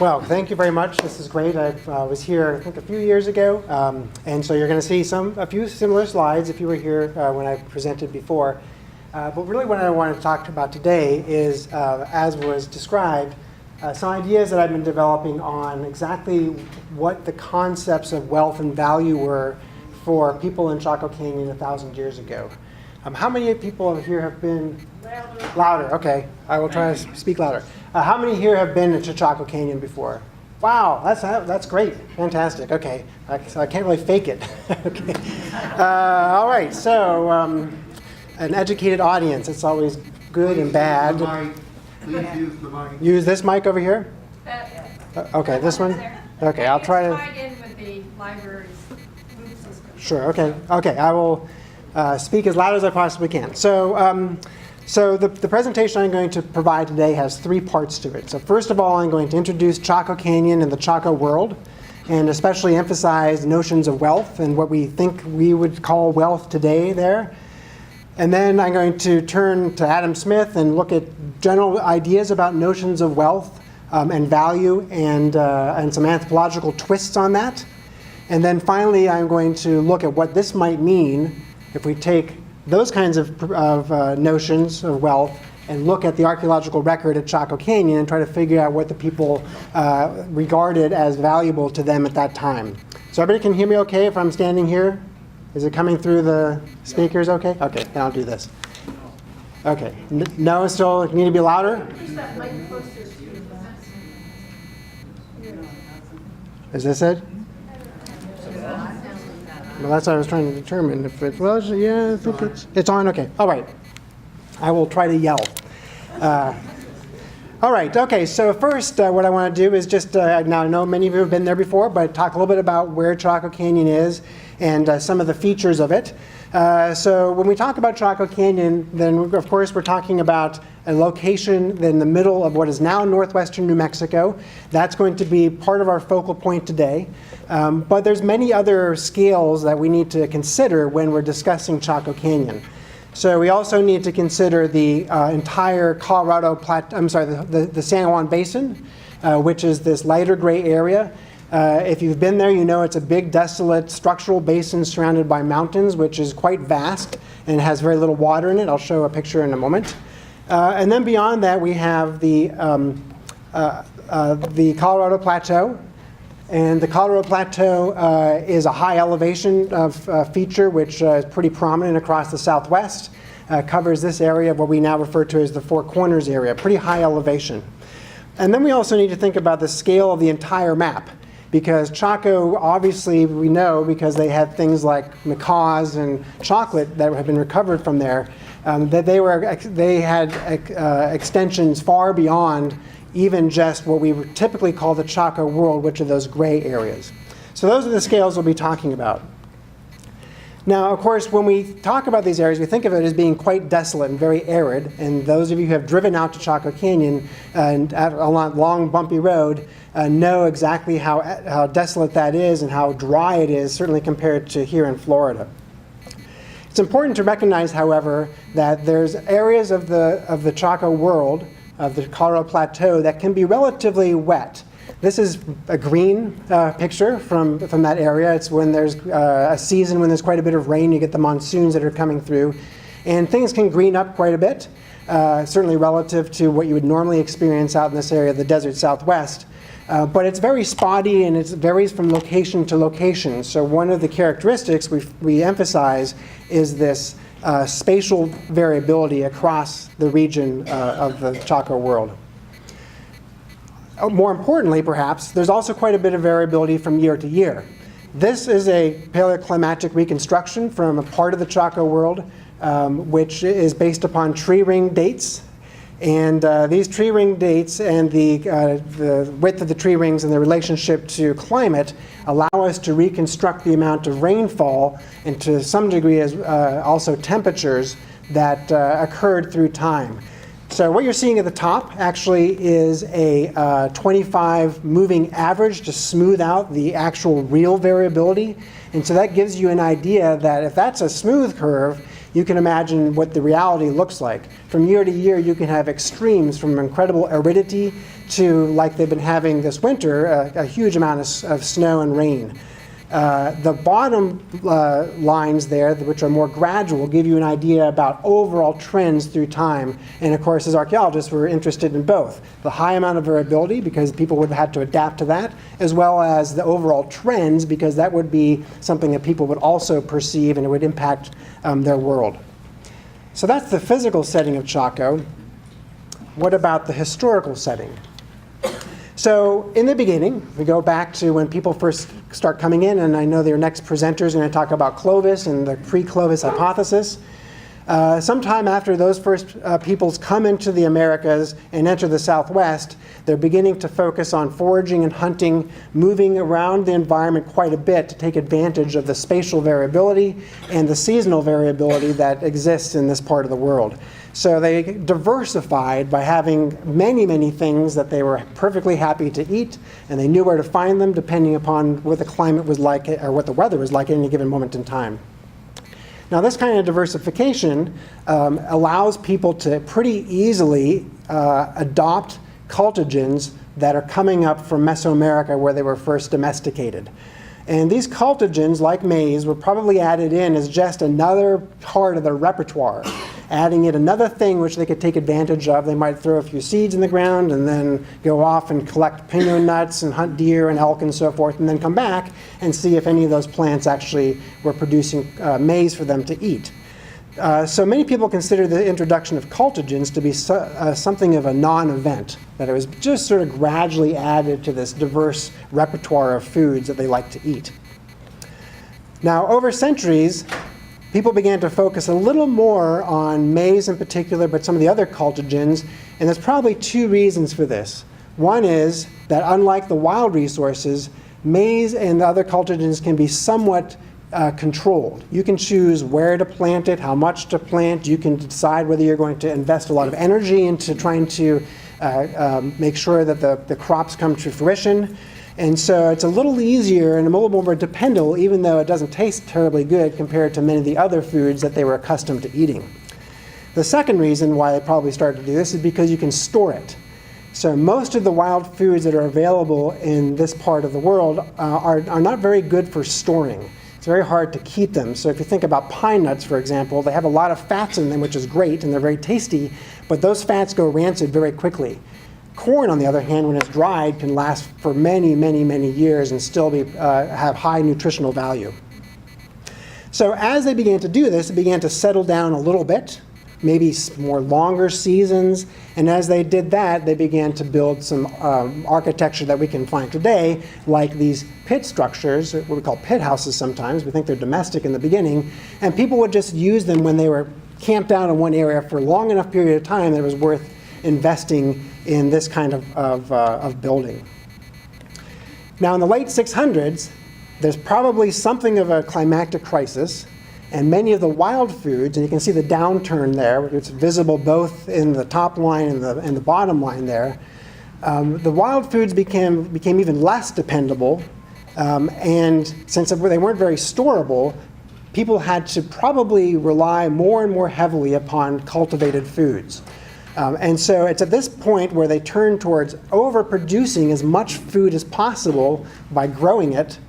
Well, thank you very much. This is great. I was here, I think, a few years ago, and so you're going to see a few similar slides if you were here when I presented before. But really what I want to talk about today is, as was described, some ideas that I've been developing on exactly what the concepts of wealth and value were for people in Chaco Canyon 1,000 years ago. How many people here have been? Louder, okay. I will try to speak louder. How many here have been to Chaco Canyon before? Wow, that's great. Fantastic. Okay, so I can't really fake it. Okay. All right, so an educated audience. It's always good and bad. Please use the mic. Use this mic over here? Okay, this one? Okay, I'll try to. Tied in with the library's loop system. Sure, okay. Okay, I will speak as loud as I possibly can. So the presentation I'm going to provide today has three parts to it. So first of all, I'm going to introduce Chaco Canyon and the Chaco World, and especially emphasize notions of wealth and what we think we would call wealth today there. And then I'm going to turn to Adam Smith and look at general ideas about notions of wealth and value and some anthropological twists on that. And then finally, I'm going to look at what this might mean if we take those kinds of notions of wealth and look at the archaeological record at Chaco Canyon and try to figure out what the people regarded as valuable to them at that time. So everybody can hear me okay if I'm standing here? Is it coming through the speakers okay? Okay, then I'll do this. Okay, no, still need to be louder? Is this it? Well, that's what I was trying to determine. If it was, yeah, I think it's on. Okay, all right. I will try to yell. All right, okay, so first what I want to do is just, now I know many of you have been there before, but talk a little bit about where Chaco Canyon is and some of the features of it. So when we talk about Chaco Canyon, then of course we're talking about a location in the middle of what is now northwestern New Mexico. That's going to be part of our focal point today. But there's many other scales that we need to consider when we're discussing Chaco Canyon. So we also need to consider the entire the San Juan Basin, which is this lighter gray area. If you've been there, you know it's a big, desolate, structural basin surrounded by mountains, which is quite vast and has very little water in it. I'll show a picture in a moment. And then beyond that, we have the Colorado Plateau. And the Colorado Plateau is a high elevation feature, which is pretty prominent across the Southwest. Covers this area of what we now refer to as the Four Corners area, pretty high elevation. And then we also need to think about the scale of the entire map. Because Chaco, obviously, we know because they had things like macaws and chocolate that have been recovered from there, that they had extensions far beyond even just what we would typically call the Chaco World, which are those gray areas. So those are the scales we'll be talking about. Now, of course, when we talk about these areas, we think of it as being quite desolate and very arid. And those of you who have driven out to Chaco Canyon and along a long, bumpy road know exactly how desolate that is and how dry it is, certainly compared to here in Florida. It's important to recognize, however, that there's areas of the Chaco World, of the Colorado Plateau, that can be relatively wet. This is a green picture from that area. It's when there's a season when there's quite a bit of rain. You get the monsoons that are coming through. And things can green up quite a bit, certainly relative to what you would normally experience out in this area of the desert Southwest. But it's very spotty and it varies from location to location. So one of the characteristics we emphasize is this spatial variability across the region of the Chaco World. More importantly, perhaps, there's also quite a bit of variability from year to year. This is a paleoclimatic reconstruction from a part of the Chaco World, which is based upon tree ring dates. And these tree ring dates and the width of the tree rings and their relationship to climate allow us to reconstruct the amount of rainfall and to some degree as also temperatures that occurred through time. So what you're seeing at the top actually is a 25 moving average to smooth out the actual real variability. And so that gives you an idea that if that's a smooth curve, you can imagine what the reality looks like. From year to year, you can have extremes from incredible aridity to, like they've been having this winter, a huge amount of snow and rain. The bottom lines there, which are more gradual, give you an idea about overall trends through time. And of course, as archaeologists, we're interested in both. The high amount of variability, because people would have had to adapt to that, as well as the overall trends, because that would be something that people would also perceive and it would impact their world. So that's the physical setting of Chaco. What about the historical setting? So in the beginning, we go back to when people first start coming in, and I know their next presenter is going to talk about Clovis and the pre-Clovis hypothesis. Sometime after those first peoples come into the Americas and enter the Southwest, they're beginning to focus on foraging and hunting, moving around the environment quite a bit to take advantage of the spatial variability and the seasonal variability that exists in this part of the world. So they diversified by having many, many things that they were perfectly happy to eat, and they knew where to find them depending upon what the climate was like or what the weather was like at any given moment in time. Now, this kind of diversification allows people to pretty easily adopt cultigens that are coming up from Mesoamerica where they were first domesticated. And these cultigens, like maize, were probably added in as just another part of their repertoire, adding in another thing which they could take advantage of. They might throw a few seeds in the ground and then go off and collect pino nuts and hunt deer and elk and so forth, and then come back and see if any of those plants actually were producing maize for them to eat. So many people consider the introduction of cultigens to be something of a non-event, that it was just sort of gradually added to this diverse repertoire of foods that they like to eat. Now, over centuries, people began to focus a little more on maize in particular, but some of the other cultigens, and there's probably two reasons for this. One is that unlike the wild resources, maize and the other cultigens can be somewhat controlled. You can choose where to plant it, how much to plant. You can decide whether you're going to invest a lot of energy into trying to make sure that the crops come to fruition. And so it's a little easier and a little more dependable, even though it doesn't taste terribly good compared to many of the other foods that they were accustomed to eating. The second reason why they probably started to do this is because you can store it. So most of the wild foods that are available in this part of the world are not very good for storing. It's very hard to keep them. So if you think about pine nuts, for example, they have a lot of fats in them, which is great, and they're very tasty, but those fats go rancid very quickly. Corn, on the other hand, when it's dried, can last for many, many, many years and still have high nutritional value. So as they began to do this, it began to settle down a little bit, maybe more longer seasons, and as they did that, they began to build some architecture that we can find today, like these pit structures, what we call pit houses sometimes. We think they're domestic in the beginning, and people would just use them when they were camped out in one area for a long enough period of time that it was worth investing in this kind of building. Now, in the late 600s, there's probably something of a climactic crisis, and many of the wild foods, and you can see the downturn there, it's visible both in the top line and the bottom line there. The wild foods became even less dependable, and since they weren't very storable, people had to probably rely more and more heavily upon cultivated foods. And so it's at this point where they turn towards overproducing as much food as possible by growing it,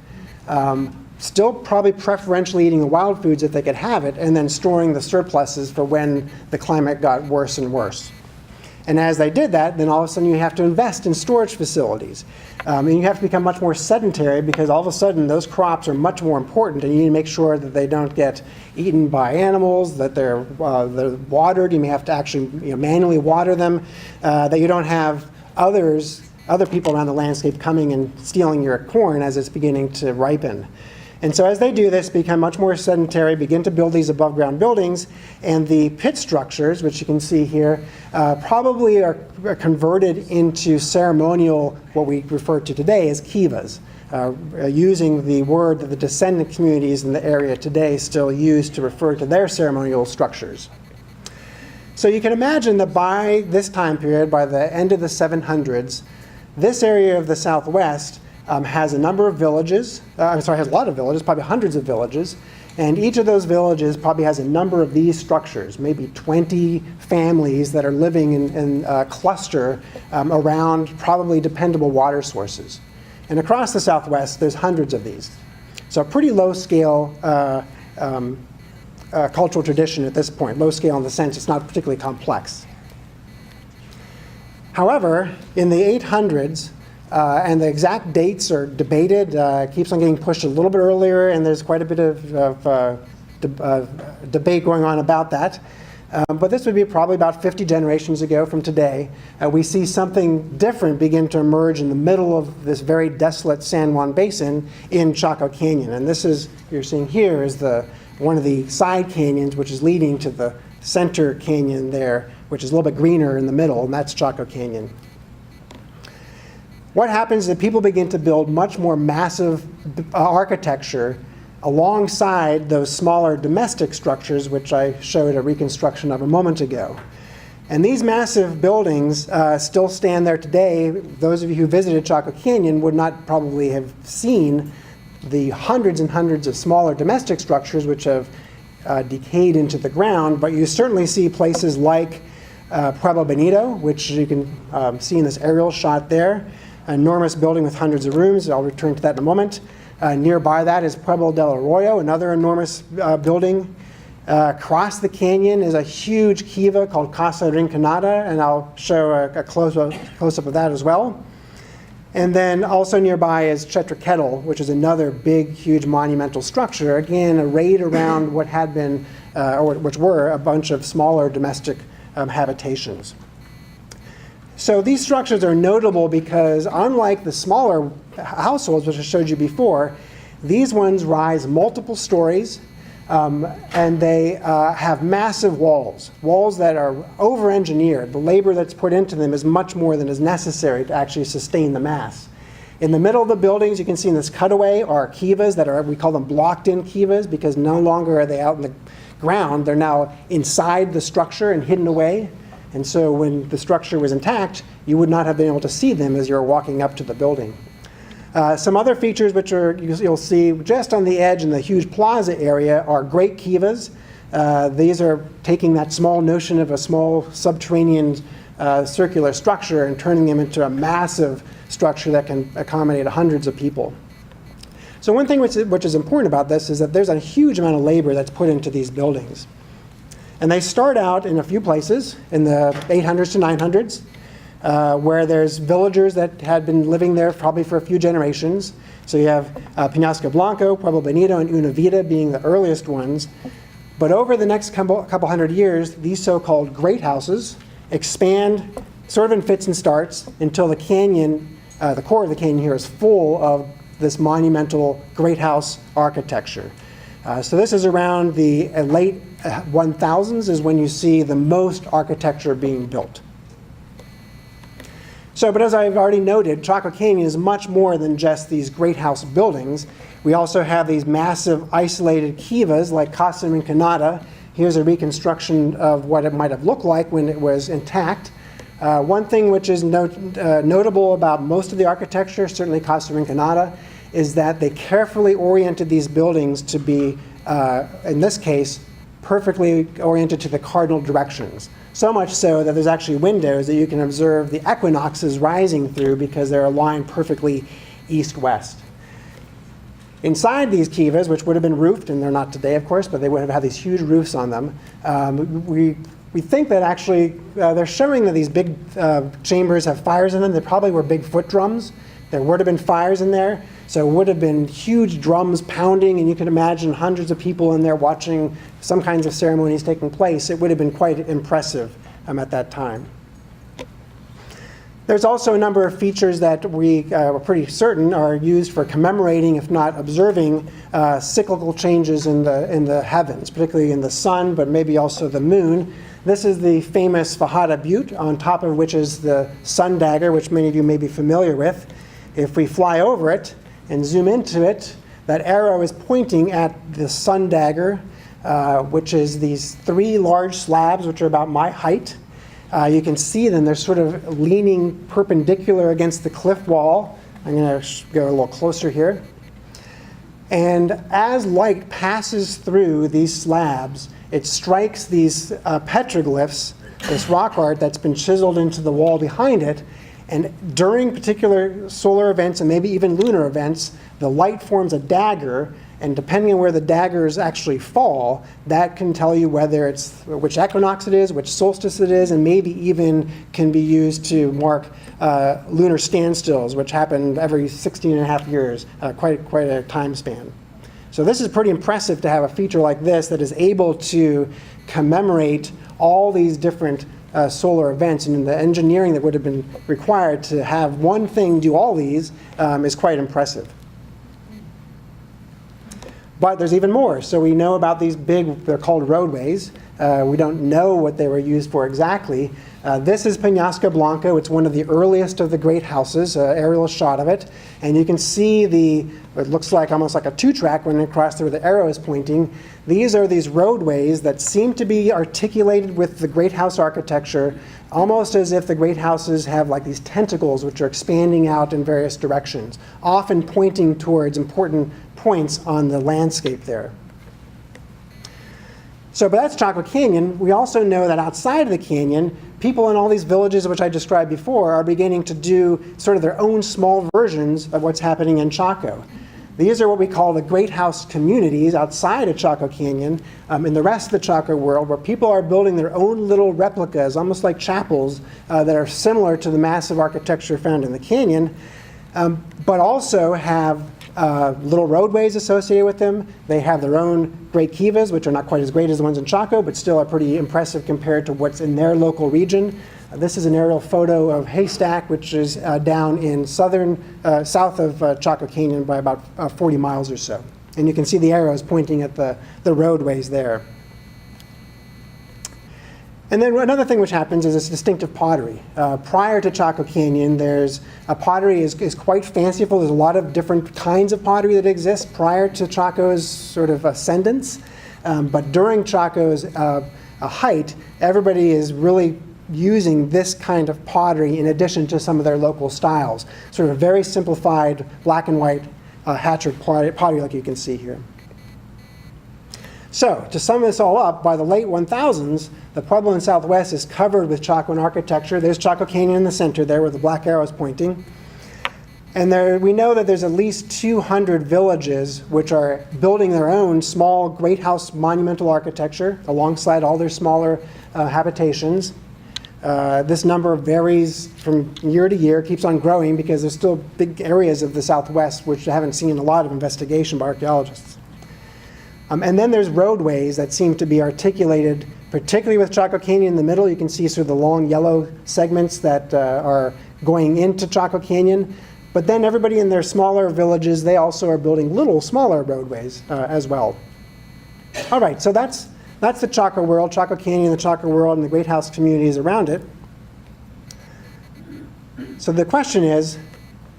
still probably preferentially eating the wild foods if they could have it, and then storing the surpluses for when the climate got worse and worse. And as they did that, then all of a sudden you have to invest in storage facilities. And you have to become much more sedentary because all of a sudden those crops are much more important, and you need to make sure that they don't get eaten by animals, that they're watered. You may have to actually manually water them, that you don't have other people around the landscape coming and stealing your corn as it's beginning to ripen. And so as they do this, become much more sedentary, begin to build these above ground buildings, and the pit structures, which you can see here, probably are converted into ceremonial, what we refer to today as kivas, using the word that the descendant communities in the area today still use to refer to their ceremonial structures. So you can imagine that by this time period, by the end of the 700s, this area of the Southwest has a number of villages, has a lot of villages, probably hundreds of villages, And each of those villages probably has a number of these structures, maybe 20 families that are living in a cluster around probably dependable water sources. And across the Southwest, there's hundreds of these. So a pretty low scale cultural tradition at this point, low scale in the sense it's not particularly complex. However, in the 800s, and the exact dates are debated, keeps on getting pushed a little bit earlier, and there's quite a bit of debate going on about that. But this would be probably about 50 generations ago from today. We see something different begin to emerge in the middle of this very desolate San Juan Basin in Chaco Canyon. And this is, you're seeing here, is one of the side canyons, which is leading to the center canyon there, which is a little bit greener in the middle, and that's Chaco Canyon. What happens is that people begin to build much more massive architecture alongside those smaller domestic structures, which I showed a reconstruction of a moment ago. And these massive buildings still stand there today. Those of you who visited Chaco Canyon would not probably have seen the hundreds and hundreds of smaller domestic structures which have decayed into the ground, but you certainly see places like Pueblo Bonito, which you can see in this aerial shot there. An enormous building with hundreds of rooms. I'll return to that in a moment. Nearby that is Pueblo del Arroyo, another enormous building. Across the canyon is a huge kiva called Casa Rinconada, and I'll show a close-up of that as well. And then also nearby is Chetraquetl, which is another big, huge monumental structure, again arrayed around what had been, or which were a bunch of smaller domestic habitations. So these structures are notable because unlike the smaller households, which I showed you before, these ones rise multiple stories, and they have massive walls that are over-engineered. The labor that's put into them is much more than is necessary to actually sustain the mass. In the middle of the buildings, you can see in this cutaway are kivas that are, we call them blocked-in kivas, because no longer are they out in the ground. They're now inside the structure and hidden away. And so when the structure was intact, you would not have been able to see them as you're walking up to the building. Some other features which you'll see just on the edge in the huge plaza area are great kivas. These are taking that small notion of a small subterranean circular structure and turning them into a massive structure that can accommodate hundreds of people. So one thing which is important about this is that there's a huge amount of labor that's put into these buildings. And they start out in a few places in the 800s to 900s, where there's villagers that had been living there probably for a few generations. So you have Peñasco Blanco, Pueblo Bonito, and Una Vida being the earliest ones. But over the next couple hundred years, these so-called great houses expand sort of in fits and starts until the canyon, the core of the canyon here is full of this monumental great house architecture. So this is around the late 1000s is when you see the most architecture being built. So, but as I've already noted, Chaco Canyon is much more than just these great house buildings. We also have these massive isolated kivas like Casa Rinconada. Here's a reconstruction of what it might have looked like when it was intact. One thing which is notable about most of the architecture, certainly Casa Rinconada, is that they carefully oriented these buildings to be, in this case, perfectly oriented to the cardinal directions. So much so that there's actually windows that you can observe the equinoxes rising through because they're aligned perfectly east-west. Inside these kivas, which would have been roofed, and they're not today, of course, but they would have had these huge roofs on them, we think that actually they're showing that these big chambers have fires in them. They probably were big foot drums. There would have been fires in there. So it would have been huge drums pounding, and you can imagine hundreds of people in there watching some kinds of ceremonies taking place. It would have been quite impressive at that time. There's also a number of features that we are pretty certain are used for commemorating, if not observing, cyclical changes in the heavens, particularly in the sun, but maybe also the moon. This is the famous Fajada Butte, on top of which is the sun dagger, which many of you may be familiar with. If we fly over it and zoom into it, that arrow is pointing at the sun dagger, which is these three large slabs, which are about my height. You can see them, they're sort of leaning perpendicular against the cliff wall. I'm going to go a little closer here. And as light passes through these slabs, it strikes these petroglyphs, this rock art that's been chiseled into the wall behind it. And during particular solar events and maybe even lunar events, the light forms a dagger. And depending on where the daggers actually fall, that can tell you whether it's which equinox it is, which solstice it is, and maybe even can be used to mark lunar standstills, which happen every 16 and a half years, quite a time span. So this is pretty impressive to have a feature like this that is able to commemorate all these different solar events, and the engineering that would have been required to have one thing do all these is quite impressive. But there's even more. So we know about these big, they're called roadways. We don't know what they were used for exactly. This is Peñasco Blanco. It's one of the earliest of the great houses, aerial shot of it. And you can see it looks like almost like a two-track running across there where the arrow is pointing. These are these roadways that seem to be articulated with the great house architecture, almost as if the great houses have like these tentacles which are expanding out in various directions, often pointing towards important points on the landscape there. But that's Chaco Canyon. We also know that outside of the canyon, people in all these villages which I described before are beginning to do sort of their own small versions of what's happening in Chaco. These are what we call the great house communities outside of Chaco Canyon in the rest of the Chaco world, where people are building their own little replicas, almost like chapels, that are similar to the massive architecture found in the canyon, but also have little roadways associated with them. They have their own great kivas, which are not quite as great as the ones in Chaco, but still are pretty impressive compared to what's in their local region. This is an aerial photo of Haystack, which is down in south of Chaco Canyon by about 40 miles or so. And you can see the arrows pointing at the roadways there. And then another thing which happens is this distinctive pottery. Prior to Chaco Canyon, pottery is quite fanciful. There's a lot of different kinds of pottery that exist prior to Chaco's sort of ascendance. But during Chaco's height, everybody is really using this kind of pottery in addition to some of their local styles. Sort of very simplified black and white hatchet pottery like you can see here. So, to sum this all up, by the late 1000s, the Puebloan Southwest is covered with Chacoan architecture. There's Chaco Canyon in the center there where the black arrow is pointing. And we know that there's at least 200 villages which are building their own small great house monumental architecture alongside all their smaller habitations. This number varies from year to year, keeps on growing because there's still big areas of the Southwest which haven't seen a lot of investigation by archaeologists. And then there's roadways that seem to be articulated, particularly with Chaco Canyon in the middle. You can see sort of the long yellow segments that are going into Chaco Canyon. But then everybody in their smaller villages, they also are building little smaller roadways as well. All right, so that's the Chaco world, Chaco Canyon, the Chaco world, and the great house communities around it. So the question is,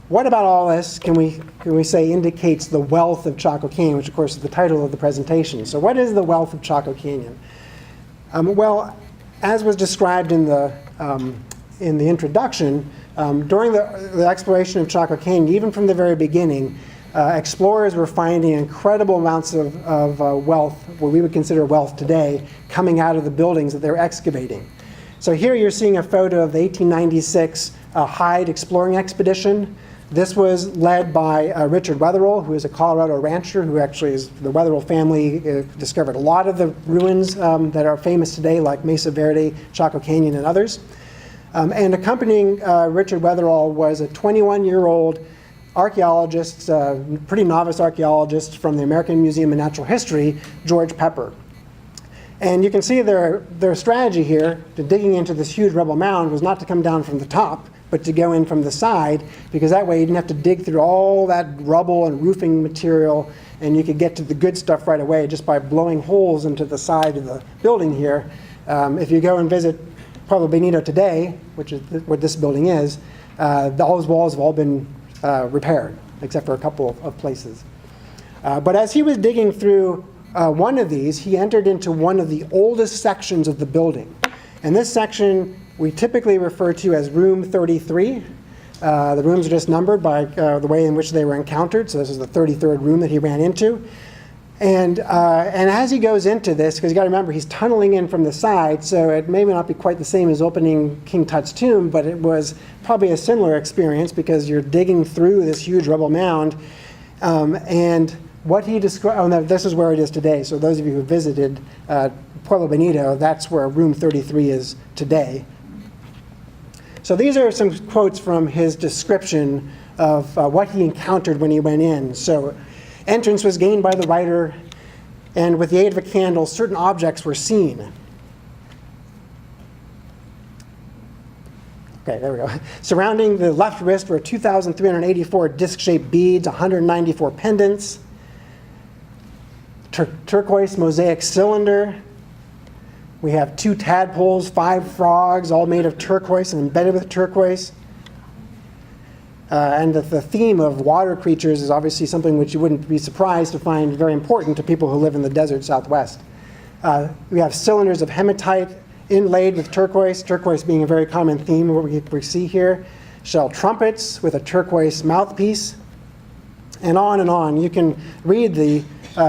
what about all this can we say indicates the wealth of Chaco Canyon, which of course is the title of the presentation. So what is the wealth of Chaco Canyon? Well, as was described in the introduction, during the exploration of Chaco Canyon, even from the very beginning, explorers were finding incredible amounts of wealth, what we would consider wealth today, coming out of the buildings that they were excavating. So here you're seeing a photo of the 1896 Hyde exploring expedition. This was led by Richard Wetherell, who is a Colorado rancher, who actually is the Wetherell family discovered a lot of the ruins that are famous today, like Mesa Verde, Chaco Canyon, and others. And accompanying Richard Wetherell was a 21-year-old archaeologist, pretty novice archaeologist from the American Museum of Natural History, George Pepper. And you can see their strategy here, to digging into this huge rubble mound, was not to come down from the top, but to go in from the side, because that way you didn't have to dig through all that rubble and roofing material, and you could get to the good stuff right away just by blowing holes into the side of the building here. If you go and visit Pueblo Benito today, which is what this building is, all those walls have all been repaired, except for a couple of places. But as he was digging through one of these, he entered into one of the oldest sections of the building. And this section we typically refer to as room 33. The rooms are just numbered by the way in which they were encountered. So this is the 33rd room that he ran into. And as he goes into this, because you got to remember, he's tunneling in from the side, so it may not be quite the same as opening King Tut's tomb, but it was probably a similar experience because you're digging through this huge rubble mound. And what he described, oh no, this is where it is today. So those of you who visited Pueblo Bonito, that's where room 33 is today. So these are some quotes from his description of what he encountered when he went in. So entrance was gained by the writer, and with the aid of a candle, certain objects were seen. Okay, there we go. Surrounding the left wrist were 2,384 disc-shaped beads, 194 pendants, turquoise mosaic cylinder. We have 2 tadpoles, 5 frogs, all made of turquoise and embedded with turquoise. And the theme of water creatures is obviously something which you wouldn't be surprised to find very important to people who live in the desert Southwest. We have cylinders of hematite inlaid with turquoise, turquoise being a very common theme of what we see here. Shell trumpets with a turquoise mouthpiece, and on and on. You can read the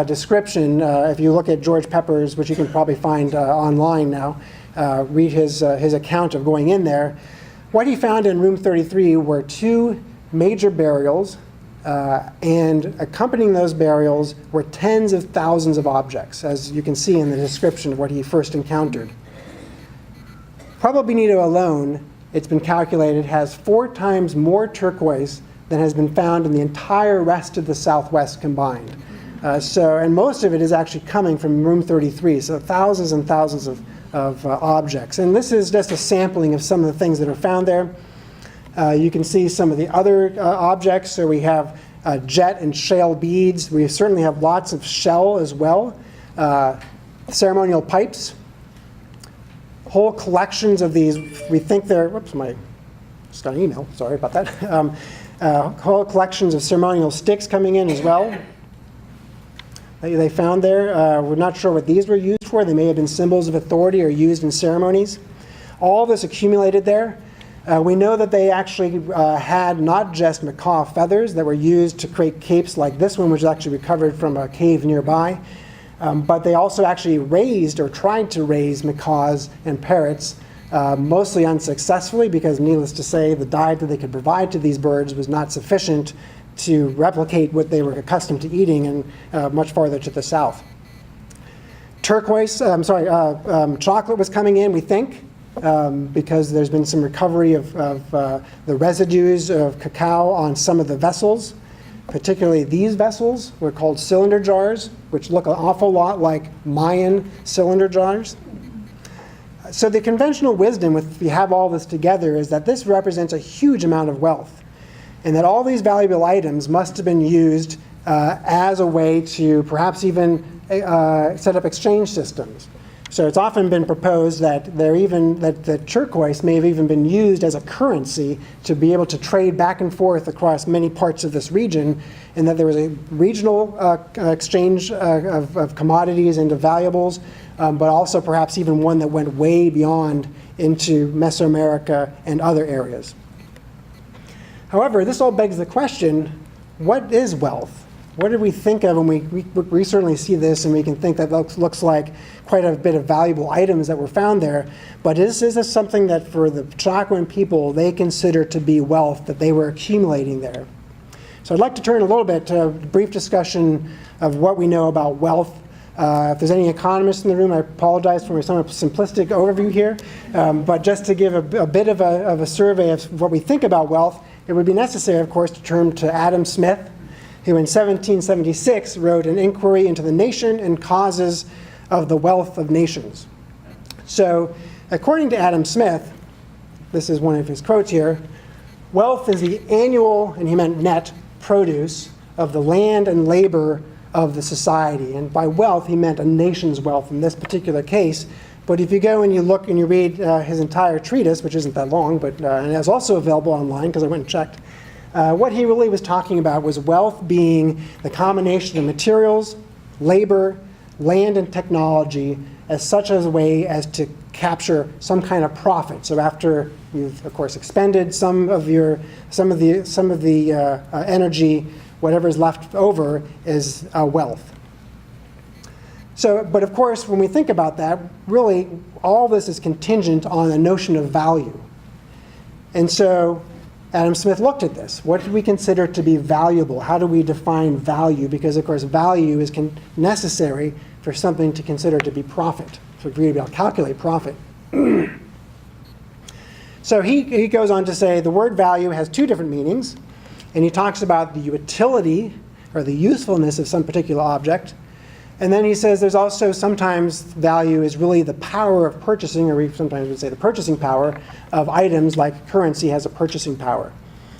description if you look at George Pepper's, which you can probably find online now. Read his account of going in there. What he found in room 33 were 2 major burials, and accompanying those burials were tens of thousands of objects, as you can see in the description of what he first encountered. Pueblo Bonito alone, it's been calculated, has 4 times more turquoise than has been found in the entire rest of the Southwest combined. And most of it is actually coming from room 33, so thousands and thousands of objects. And this is just a sampling of some of the things that are found there. You can see some of the other objects. So we have jet and shale beads. We certainly have lots of shell as well. Ceremonial pipes. Whole collections of these. We think they're, whoops, just got an email, sorry about that. Whole collections of ceremonial sticks coming in as well. They found there. We're not sure what these were used for. They may have been symbols of authority or used in ceremonies. All this accumulated there. We know that they actually had not just macaw feathers that were used to create capes like this one, which was actually recovered from a cave nearby, but they also actually raised or tried to raise macaws and parrots, mostly unsuccessfully because, needless to say, the diet that they could provide to these birds was not sufficient to replicate what they were accustomed to eating and much farther to the south. Chocolate was coming in, we think, because there's been some recovery of the residues of cacao on some of the vessels. Particularly these vessels were called cylinder jars, which look an awful lot like Mayan cylinder jars. So the conventional wisdom, if you have all this together, is that this represents a huge amount of wealth, and that all these valuable items must have been used as a way to perhaps even set up exchange systems. So it's often been proposed that the turquoise may have even been used as a currency to be able to trade back and forth across many parts of this region, and that there was a regional exchange of commodities and of valuables, but also perhaps even one that went way beyond into Mesoamerica and other areas. However, this all begs the question, what is wealth? What do we think of when we certainly see this, and we can think that looks like quite a bit of valuable items that were found there, but is this something that for the Chacoan people they consider to be wealth that they were accumulating there? So I'd like to turn a little bit to a brief discussion of what we know about wealth. If there's any economists in the room, I apologize for my somewhat simplistic overview here, but just to give a bit of a survey of what we think about wealth, it would be necessary, of course, to turn to Adam Smith, who in 1776 wrote an inquiry into the nation and causes of the wealth of nations. So, according to Adam Smith, this is one of his quotes here, wealth is the annual, and he meant net, produce of the land and labor of the society. And by wealth, he meant a nation's wealth in this particular case. But if you go and you look and you read his entire treatise, which isn't that long, but and is also available online because I went and checked, what he really was talking about was wealth being the combination of materials, labor, land, and technology as such as a way as to capture some kind of profit. So after you've, of course, expended some of the energy, whatever is left over is wealth. So, but of course, when we think about that, really all this is contingent on the notion of value. And so Adam Smith looked at this. What do we consider to be valuable? How do we define value? Because, of course, value is necessary for something to consider to be profit, for you to be able to calculate profit. So he goes on to say the word value has two different meanings, and he talks about the utility or the usefulness of some particular object. And then he says there's also sometimes value is really the power of purchasing, or we sometimes would say the purchasing power of items, like currency has a purchasing power.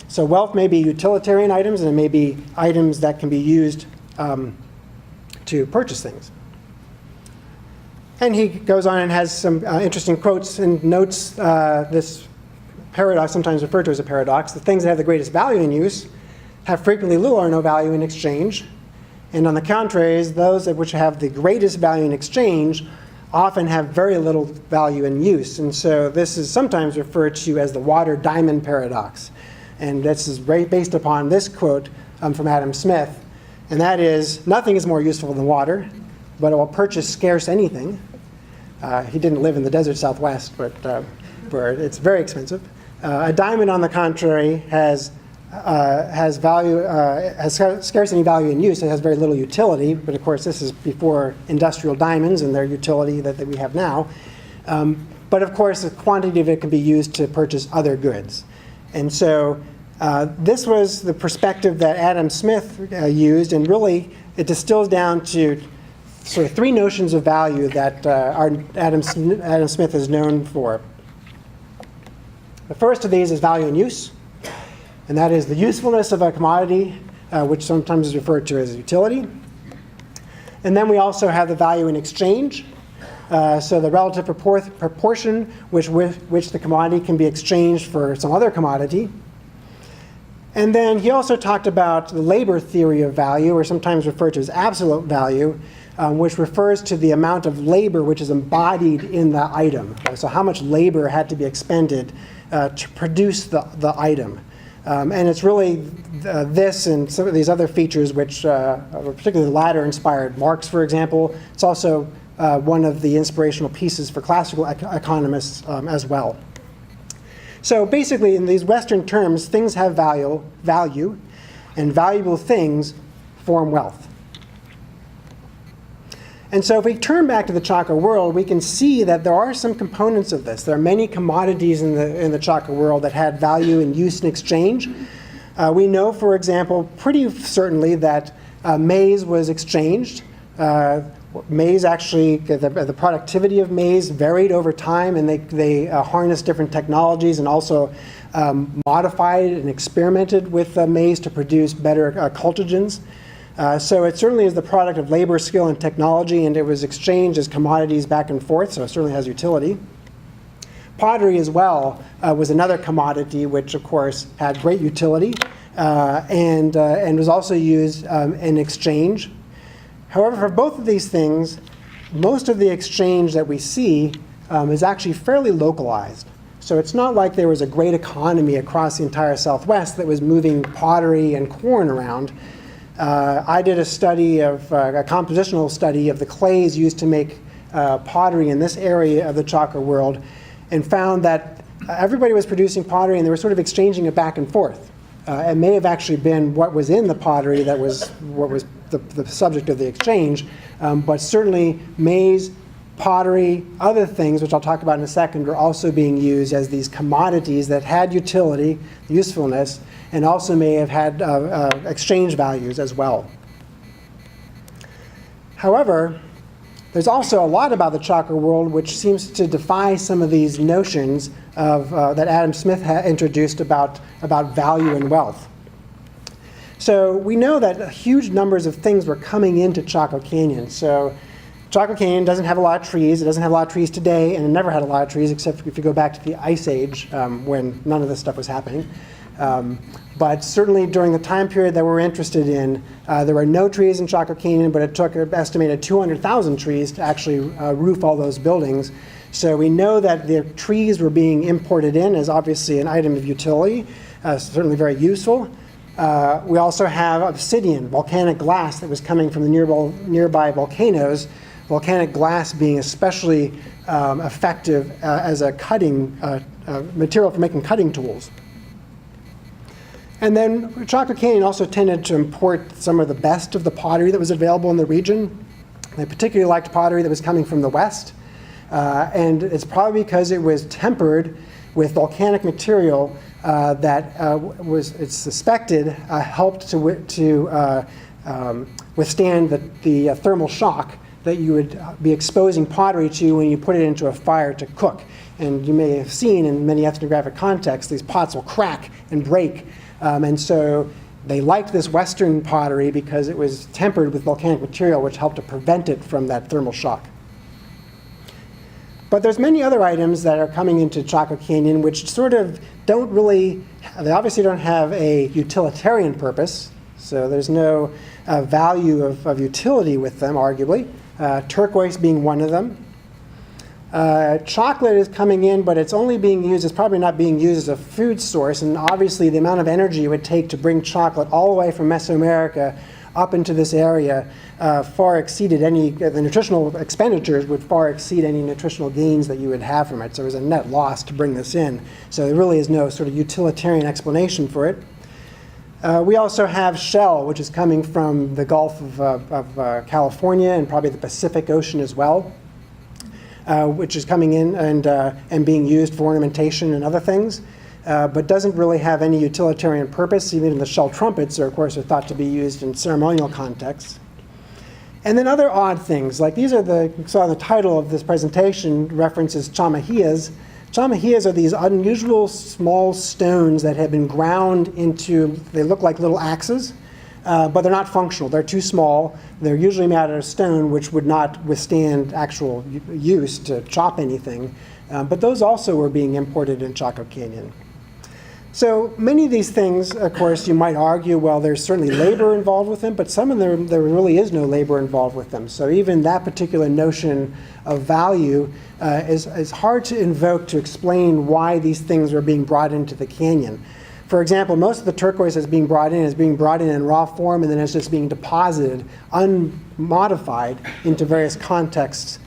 So wealth may be utilitarian items, and it may be items that can be used to purchase things. And he goes on and has some interesting quotes and notes this paradox, sometimes referred to as a paradox. The things that have the greatest value in use have frequently little or no value in exchange. And on the contrary, those which have the greatest value in exchange often have very little value in use. And so this is sometimes referred to as the water-diamond paradox. And this is based upon this quote from Adam Smith. And that is, nothing is more useful than water, but it will purchase scarce anything. He didn't live in the desert Southwest, but where it's very expensive. A diamond, on the contrary, has scarcity value in use. It has very little utility, but of course this is before industrial diamonds and their utility that we have now. But of course the quantity of it can be used to purchase other goods. And so this was the perspective that Adam Smith used, and really it distills down to sort of three notions of value that Adam Smith is known for. The first of these is value in use. And that is the usefulness of a commodity, which sometimes is referred to as utility. And then we also have the value in exchange. So the relative proportion with which the commodity can be exchanged for some other commodity. And then he also talked about the labor theory of value, or sometimes referred to as absolute value, which refers to the amount of labor which is embodied in the item. So how much labor had to be expended to produce the item. And it's really this and some of these other features which, particularly the latter, inspired Marx, for example. It's also one of the inspirational pieces for classical economists as well. So basically, in these Western terms, things have value, and valuable things form wealth. And so if we turn back to the Chaco world, we can see that there are some components of this. There are many commodities in the Chaco world that had value in use and exchange. We know, for example, pretty certainly that maize was exchanged. Maize actually, the productivity of maize varied over time, and they harnessed different technologies and also modified and experimented with maize to produce better cultigens. So it certainly is the product of labor, skill, and technology, and it was exchanged as commodities back and forth, so it certainly has utility. Pottery as well was another commodity which, of course, had great utility and was also used in exchange. However, for both of these things, most of the exchange that we see is actually fairly localized. So it's not like there was a great economy across the entire Southwest that was moving pottery and corn around. I did a study of a compositional study of the clays used to make pottery in this area of the Chaco world, and found that everybody was producing pottery and they were sort of exchanging it back and forth. It may have actually been what was in the pottery that was what was the subject of the exchange, but certainly maize, pottery, other things, which I'll talk about in a second, are also being used as these commodities that had utility, usefulness, and also may have had exchange values as well. However, there's also a lot about the Chaco world which seems to defy some of these notions of, that Adam Smith introduced about value and wealth. So we know that huge numbers of things were coming into Chaco Canyon. So Chaco Canyon doesn't have a lot of trees. It doesn't have a lot of trees today, and it never had a lot of trees except if you go back to the Ice Age when none of this stuff was happening. But certainly during the time period that we're interested in, there were no trees in Chaco Canyon, but it took an estimated 200,000 trees to actually roof all those buildings. So we know that the trees were being imported in as obviously an item of utility, certainly very useful. We also have obsidian, volcanic glass that was coming from the nearby volcanoes, volcanic glass being especially effective as a cutting material for making cutting tools. And then Chaco Canyon also tended to import some of the best of the pottery that was available in the region. They particularly liked pottery that was coming from the west. And it's probably because it was tempered with volcanic material that it's suspected helped to withstand the thermal shock that you would be exposing pottery to when you put it into a fire to cook. And you may have seen in many ethnographic contexts, these pots will crack and break. And so they liked this Western pottery because it was tempered with volcanic material, which helped to prevent it from that thermal shock. But there's many other items that are coming into Chaco Canyon which sort of don't really, they obviously don't have a utilitarian purpose. So there's no value of utility with them, arguably. Turquoise being one of them. Chocolate is coming in, but it's only being used, it's probably not being used as a food source, and obviously the amount of energy it would take to bring chocolate all the way from Mesoamerica up into this area far exceeded the nutritional expenditures would far exceed any nutritional gains that you would have from it. So it was a net loss to bring this in. So there really is no sort of utilitarian explanation for it. We also have shell, which is coming from the Gulf of California and probably the Pacific Ocean as well. Which is coming in and being used for ornamentation and other things, but doesn't really have any utilitarian purpose. Even the shell trumpets are, of course, thought to be used in ceremonial contexts. And then other odd things, like these are you saw the title of this presentation references Tchamahias. Tchamahias are these unusual small stones that have been ground into, they look like little axes. But they're not functional. They're too small. They're usually made out of stone, which would not withstand actual use to chop anything. But those also were being imported in Chaco Canyon. So many of these things, of course, you might argue, well, there's certainly labor involved with them, but some of them, there really is no labor involved with them. So even that particular notion of value is hard to invoke to explain why these things are being brought into the canyon. For example, most of the turquoise that's being brought in raw form, and then it's just being deposited, unmodified, into various contexts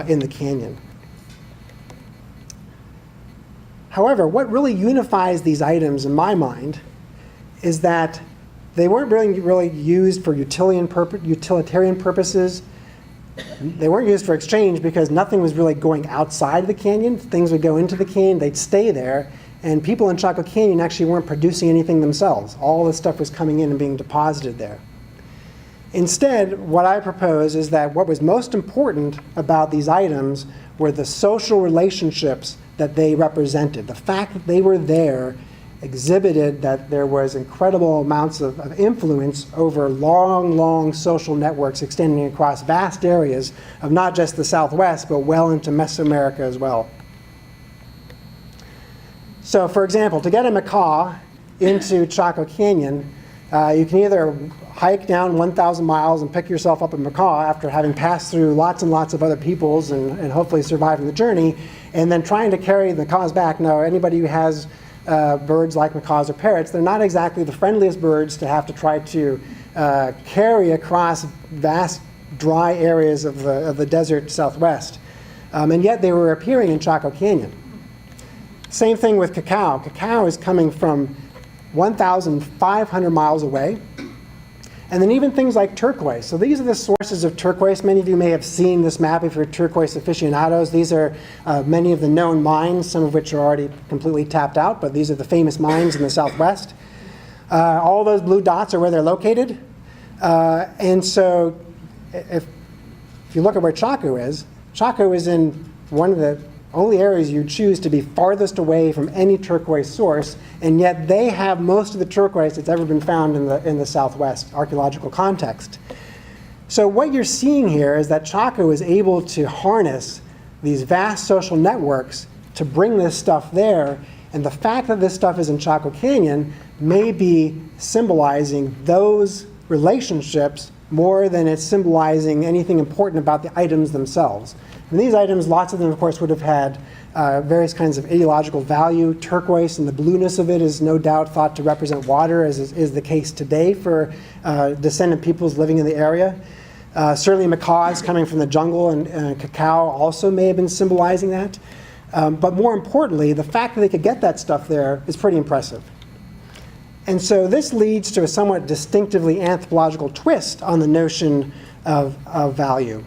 in the canyon. However, what really unifies these items in my mind is that they weren't really used for utilitarian purposes. They weren't used for exchange because nothing was really going outside of the canyon. Things would go into the canyon, they'd stay there. And people in Chaco Canyon actually weren't producing anything themselves. All this stuff was coming in and being deposited there. Instead, what I propose is that what was most important about these items were the social relationships that they represented. The fact that they were there exhibited that there was incredible amounts of influence over long, long social networks extending across vast areas of not just the Southwest, but well into Mesoamerica as well. So, for example, to get a macaw into Chaco Canyon, you can either hike down 1,000 miles and pick yourself up a macaw after having passed through lots and lots of other peoples and hopefully surviving the journey, and then trying to carry the macaws back. Now, anybody who has birds like macaws or parrots, they're not exactly the friendliest birds to have to try to carry across vast dry areas of the desert Southwest. And yet they were appearing in Chaco Canyon. Same thing with cacao. Cacao is coming from 1,500 miles away. And then even things like turquoise. So these are the sources of turquoise. Many of you may have seen this map if you're turquoise aficionados. These are many of the known mines, some of which are already completely tapped out, but these are the famous mines in the Southwest. All those blue dots are where they're located. And so if you look at where Chaco is in one of the only areas you choose to be farthest away from any turquoise source, and yet they have most of the turquoise that's ever been found in the Southwest archaeological context. So what you're seeing here is that Chaco is able to harness these vast social networks to bring this stuff there, and the fact that this stuff is in Chaco Canyon may be symbolizing those relationships more than it's symbolizing anything important about the items themselves. And these items, lots of them, of course, would have had various kinds of ideological value. Turquoise and the blueness of it is no doubt thought to represent water, as is the case today for descendant peoples living in the area. Certainly macaws coming from the jungle and cacao also may have been symbolizing that. But more importantly, the fact that they could get that stuff there is pretty impressive. And so this leads to a somewhat distinctively anthropological twist on the notion of value,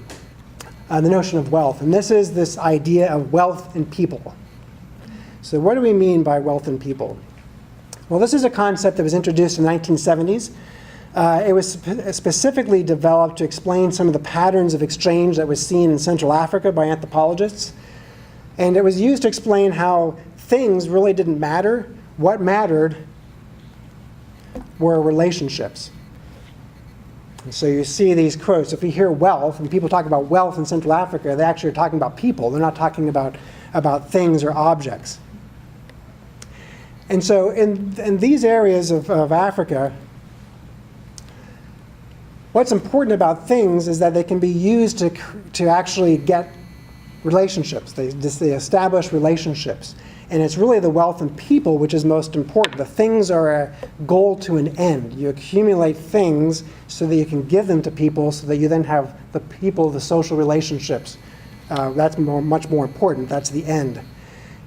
the notion of wealth. And this is this idea of wealth and people. So what do we mean by wealth and people? Well, this is a concept that was introduced in the 1970s. It was specifically developed to explain some of the patterns of exchange that was seen in Central Africa by anthropologists. And it was used to explain how things really didn't matter. What mattered were relationships. And so you see these quotes. If you hear wealth, and people talk about wealth in Central Africa, they actually are talking about people. They're not talking about things or objects. And so in these areas of Africa, what's important about things is that they can be used to actually get relationships. They establish relationships. And it's really the wealth and people which is most important. The things are a goal to an end. You accumulate things so that you can give them to people so that you then have the people, the social relationships. That's much more important. That's the end.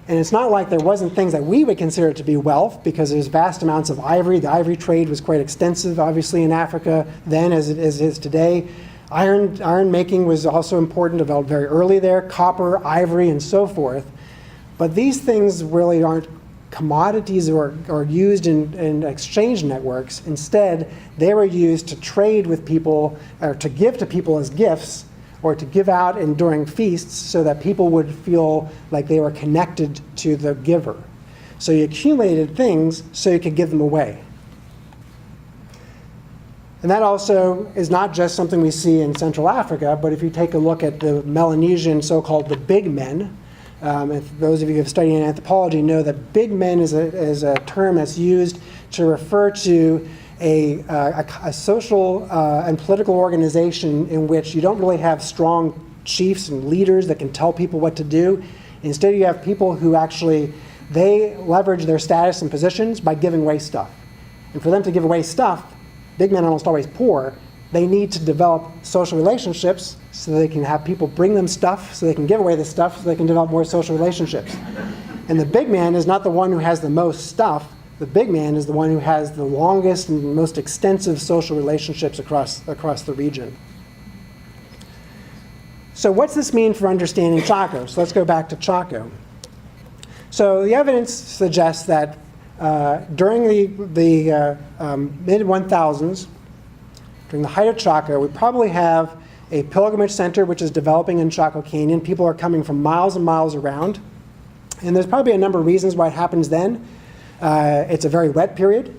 And it's not like there wasn't things that we would consider to be wealth, because there's vast amounts of ivory. The ivory trade was quite extensive, obviously, in Africa then as it is today. Iron making was also important, developed very early there, copper, ivory, and so forth. But these things really aren't commodities or used in exchange networks. Instead, they were used to trade with people, or to give to people as gifts, or to give out during feasts so that people would feel like they were connected to the giver. So you accumulated things so you could give them away. And that also is not just something we see in Central Africa, but if you take a look at the Melanesian so-called the big men, if those of you who have studied anthropology know that big men is a term that's used to refer to a social and political organization in which you don't really have strong chiefs and leaders that can tell people what to do. Instead, you have people who actually, they leverage their status and positions by giving away stuff. And for them to give away stuff, big men are almost always poor, they need to develop social relationships so they can have people bring them stuff, so they can give away the stuff, so they can develop more social relationships. And the big man is not the one who has the most stuff. The big man is the one who has the longest and most extensive social relationships across the region. So what's this mean for understanding Chaco? So let's go back to Chaco. So the evidence suggests that during the mid-1000s, during the height of Chaco, we probably have a pilgrimage center which is developing in Chaco Canyon. People are coming from miles and miles around. And there's probably a number of reasons why it happens then. It's a very wet period.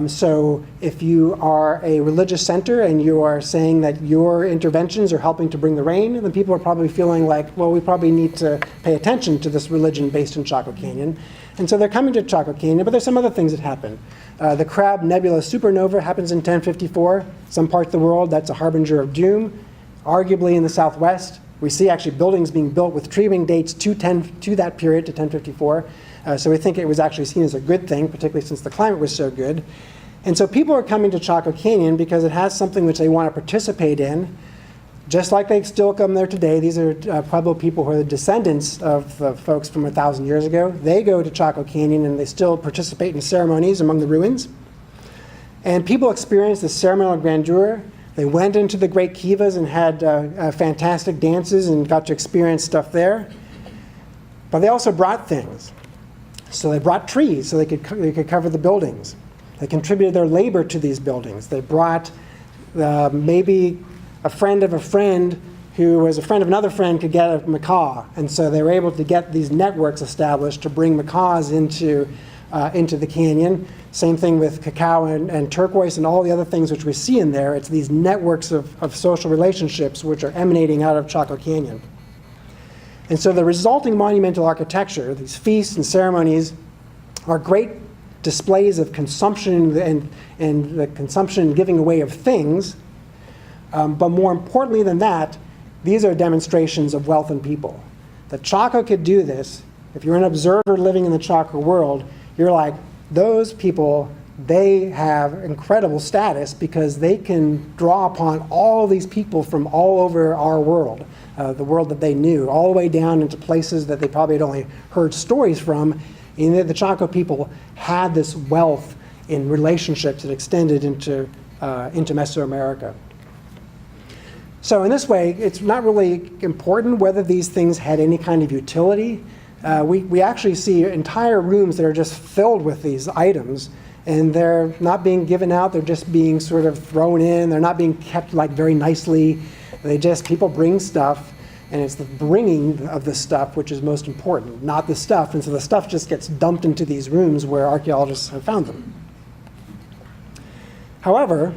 So if you are a religious center and you are saying that your interventions are helping to bring the rain, then people are probably feeling like, well, we probably need to pay attention to this religion based in Chaco Canyon. And so they're coming to Chaco Canyon, but there's some other things that happen. The Crab Nebula supernova happens in 1054. Some parts of the world, that's a harbinger of doom. Arguably in the southwest, we see actually buildings being built with tree-ring dates to that period, to 1054. So we think it was actually seen as a good thing, particularly since the climate was so good. And so people are coming to Chaco Canyon because it has something which they want to participate in, just like they still come there today. These are Pueblo people who are the descendants of folks from 1,000 years ago. They go to Chaco Canyon and they still participate in ceremonies among the ruins. And people experience the ceremonial grandeur. They went into the great kivas and had fantastic dances and got to experience stuff there. But they also brought things. So they brought trees so they could cover the buildings. They contributed their labor to these buildings. They brought maybe a friend of a friend who was a friend of another friend could get a macaw. And so they were able to get these networks established to bring macaws into the canyon. Same thing with cacao and turquoise and all the other things which we see in there. It's these networks of social relationships which are emanating out of Chaco Canyon. And so the resulting monumental architecture, these feasts and ceremonies, are great displays of consumption and the consumption and giving away of things. But more importantly than that, these are demonstrations of wealth and people. The Chaco could do this. If you're an observer living in the Chaco world, you're like, those people, they have incredible status because they can draw upon all these people from all over our world, the world that they knew, all the way down into places that they probably had only heard stories from. And the Chaco people had this wealth in relationships that extended into Mesoamerica. So in this way, it's not really important whether these things had any kind of utility. We actually see entire rooms that are just filled with these items, and they're not being given out, they're just being sort of thrown in, they're not being kept like very nicely. People bring stuff, and it's the bringing of the stuff which is most important, not the stuff. And so the stuff just gets dumped into these rooms where archaeologists have found them. However,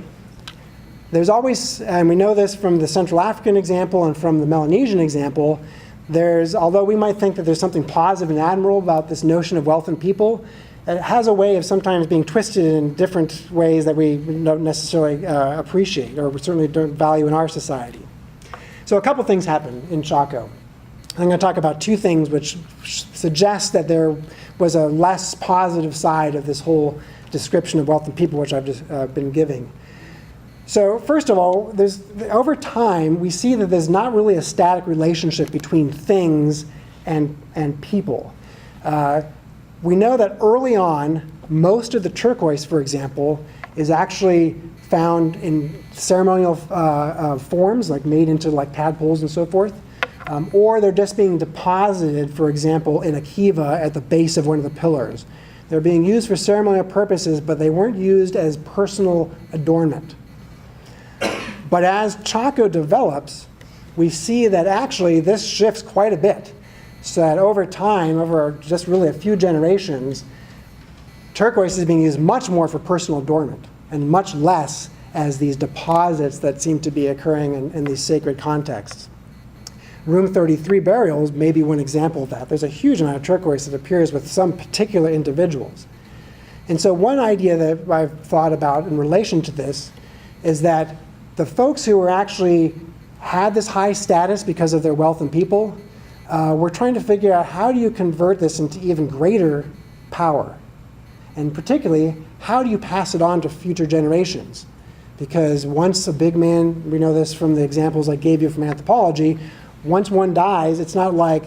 there's always, and we know this from the Central African example and from the Melanesian example, although we might think that there's something positive and admirable about this notion of wealth and people, it has a way of sometimes being twisted in different ways that we don't necessarily appreciate, or we certainly don't value in our society. So a couple things happen in Chaco. I'm going to talk about two things which suggest that there was a less positive side of this whole description of wealth and people, which I've just been giving. So first of all, over time, we see that there's not really a static relationship between things and people. We know that early on, most of the turquoise, for example, is actually found in ceremonial forms, like made into like tadpoles and so forth, or they're just being deposited, for example, in a kiva at the base of one of the pillars. They're being used for ceremonial purposes, but they weren't used as personal adornment. But as Chaco develops, we see that actually this shifts quite a bit. So that over time, over just really a few generations, turquoise is being used much more for personal adornment and much less as these deposits that seem to be occurring in these sacred contexts. Room 33 burials may be one example of that. There's a huge amount of turquoise that appears with some particular individuals. And so one idea that I've thought about in relation to this is that the folks who were actually had this high status because of their wealth and people, we're trying to figure out how do you convert this into even greater power? And particularly, how do you pass it on to future generations? Because once a big man, we know this from the examples I gave you from anthropology, once one dies, it's not like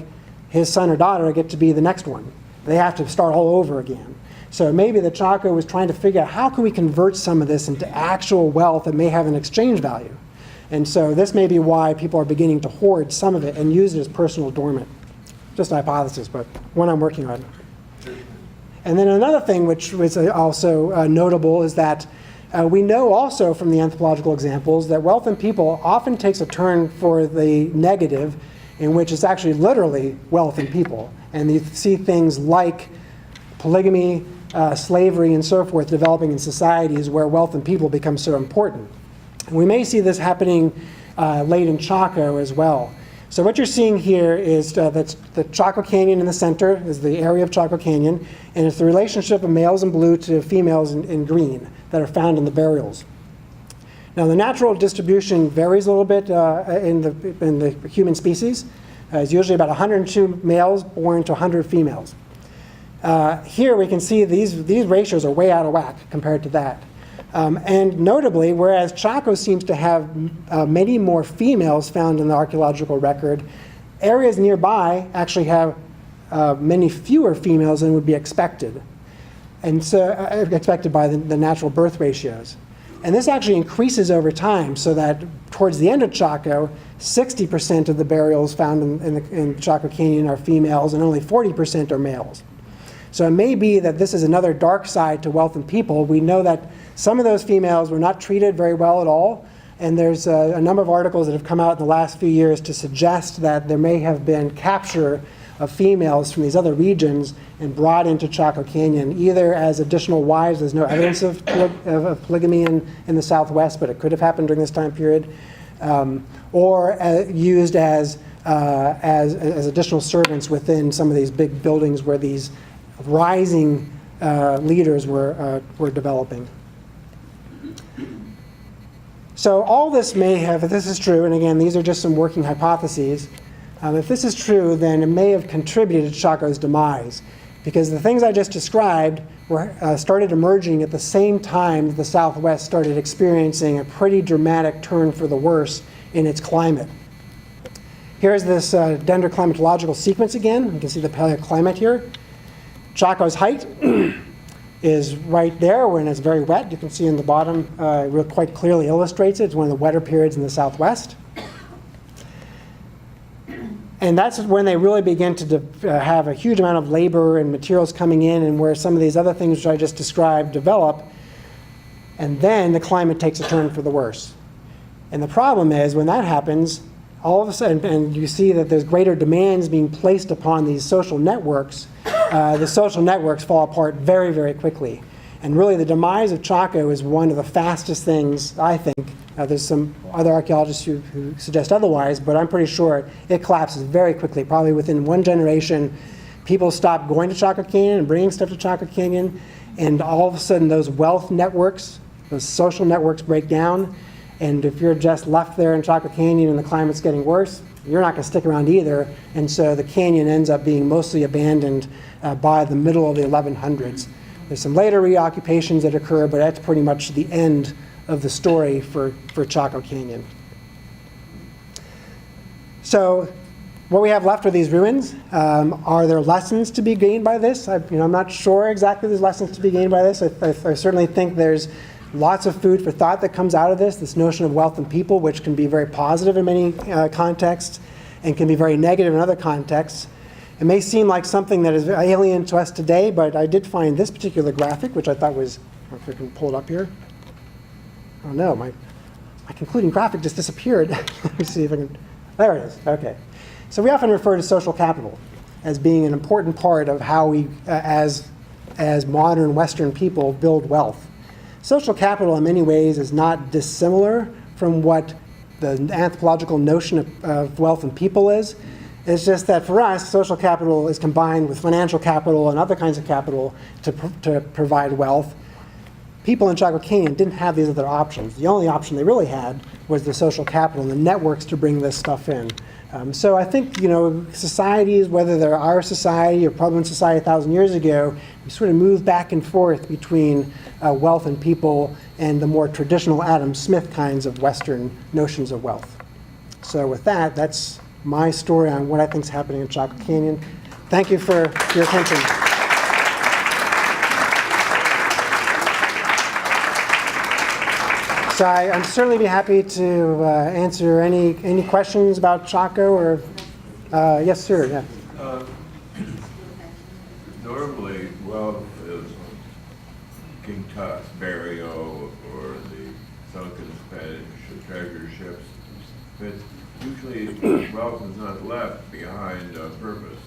his son or daughter get to be the next one. They have to start all over again. So maybe the Chaco was trying to figure out how can we convert some of this into actual wealth that may have an exchange value. And so this may be why people are beginning to hoard some of it and use it as personal adornment. Just a hypothesis, but one I'm working on. And then another thing which was also notable is that we know also from the anthropological examples that wealth and people often takes a turn for the negative, in which it's actually literally wealth and people. And you see things like polygamy, slavery, and so forth developing in societies where wealth and people become so important. And we may see this happening late in Chaco as well. So what you're seeing here is that's the Chaco Canyon in the center, is the area of Chaco Canyon, and it's the relationship of males in blue to females in green that are found in the burials. Now the natural distribution varies a little bit in the human species. It's usually about 102 males born to 100 females. Here we can see these ratios are way out of whack compared to that. And notably, whereas Chaco seems to have many more females found in the archaeological record, areas nearby actually have many fewer females than would be expected, and so expected by the natural birth ratios. And this actually increases over time, so that towards the end of Chaco, 60% of the burials found in Chaco Canyon are females, and only 40% are males. So it may be that this is another dark side to wealth and people. We know that some of those females were not treated very well at all, and there's a number of articles that have come out in the last few years to suggest that there may have been capture of females from these other regions and brought into Chaco Canyon, either as additional wives. There's no evidence of polygamy in the Southwest, but it could have happened during this time period, or used as additional servants within some of these big buildings where these rising leaders were developing. So all this may have, if this is true, and again, these are just some working hypotheses, if this is true, then it may have contributed to Chaco's demise, because the things I just described started emerging at the same time that the Southwest started experiencing a pretty dramatic turn for the worse in its climate. Here's this dendroclimatological sequence again. You can see the paleoclimate here. Chaco's height is right there when it's very wet. You can see in the bottom, it quite clearly illustrates it. It's one of the wetter periods in the Southwest. And that's when they really begin to have a huge amount of labor and materials coming in, and where some of these other things which I just described develop. And then the climate takes a turn for the worse. And the problem is when that happens, all of a sudden, and you see that there's greater demands being placed upon these social networks, the social networks fall apart very, very quickly. And really the demise of Chaco is one of the fastest things, I think. There's some other archaeologists who suggest otherwise, but I'm pretty sure it collapses very quickly. Probably within one generation, people stop going to Chaco Canyon and bringing stuff to Chaco Canyon, and all of a sudden those wealth networks, those social networks break down. And if you're just left there in Chaco Canyon and the climate's getting worse, you're not going to stick around either. And so the canyon ends up being mostly abandoned by the middle of the 1100s. There's some later reoccupations that occur, but that's pretty much the end of the story for Chaco Canyon. So what we have left are these ruins. Are there lessons to be gained by this? I'm not sure exactly there's lessons to be gained by this. I certainly think there's lots of food for thought that comes out of this notion of wealth and people, which can be very positive in many contexts and can be very negative in other contexts. It may seem like something that is alien to us today, but I did find this particular graphic, which I thought was, if I can pull it up here. Oh no, my concluding graphic just disappeared. Let me see if I can, there it is, okay. So we often refer to social capital as being an important part of how we, as modern Western people, build wealth. Social capital in many ways is not dissimilar from what the anthropological notion of wealth and people is. It's just that for us, social capital is combined with financial capital and other kinds of capital to provide wealth. People in Chaco Canyon didn't have these other options. The only option they really had was the social capital and the networks to bring this stuff in. So I think, societies, whether they're our society or Puebloan society 1,000 years ago, we sort of move back and forth between wealth and people and the more traditional Adam Smith kinds of Western notions of wealth. So with that, that's my story on what I think is happening in Chaco Canyon. Thank you for your attention. So I'd certainly be happy to answer any questions about Chaco or, yes, sir, yeah. Normally, wealth is King Tut's burial or the sunken Spanish treasure ships, but usually wealth is not left behind on purpose.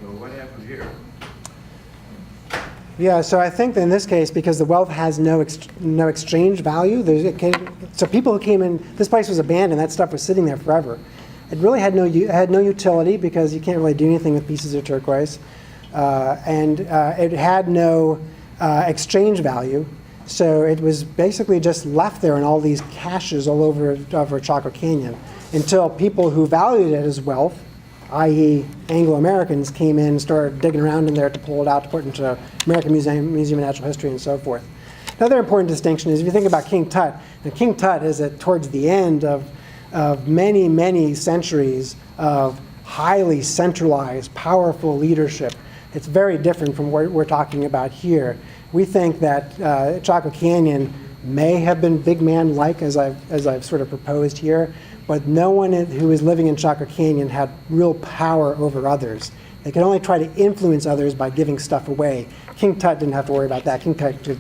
So what happened here? Yeah, so I think that in this case, because the wealth has no exchange value, so people who came in, this place was abandoned, that stuff was sitting there forever. It really had no utility because you can't really do anything with pieces of turquoise. And it had no exchange value. So it was basically just left there in all these caches all over Chaco Canyon until people who valued it as wealth, i.e. Anglo-Americans, came in and started digging around in there to pull it out to put into American Museum of Natural History and so forth. Another important distinction is if you think about King Tut, and King Tut is towards the end of many, many centuries of highly centralized, powerful leadership. It's very different from what we're talking about here. We think that Chaco Canyon may have been big man-like, as I've sort of proposed here, but no one who was living in Chaco Canyon had real power over others. They could only try to influence others by giving stuff away. King Tut didn't have to worry about that. King Tut could